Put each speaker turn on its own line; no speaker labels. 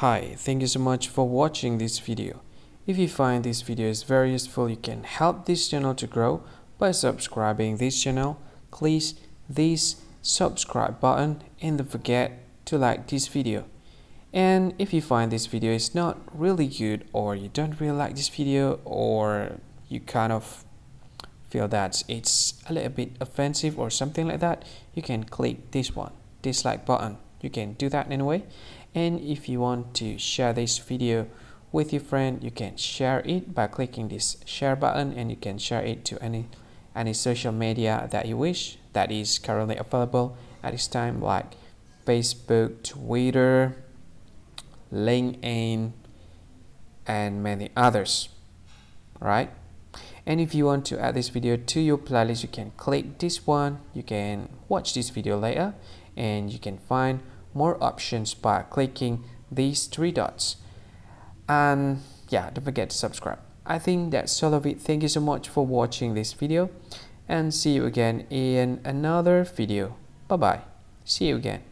Hi, thank you so much for watching this video. If you find this video is very useful, you can help this channel to grow by subscribing this channel. Please this subscribe button and don't forget to like this video. And if you find this video is not really good, or you don't really like this video, or you kind of feel that it's a little bit offensive or something like that, you can click this one, dislike button. You can do that anyway. And if you want to share this video with your friend, you can share it by clicking this share button, and you can share it to any social media that you wish that is currently available at this time, like Facebook, Twitter, LinkedIn, and many others, right? And if you want to add this video to your playlist, you can click this one. You can watch this video later, and you can find more options by clicking these three dots. And yeah, don't forget to subscribe. I think that's all of it. Thank you so much for watching this video, and see you again in another video. Bye bye. See you again.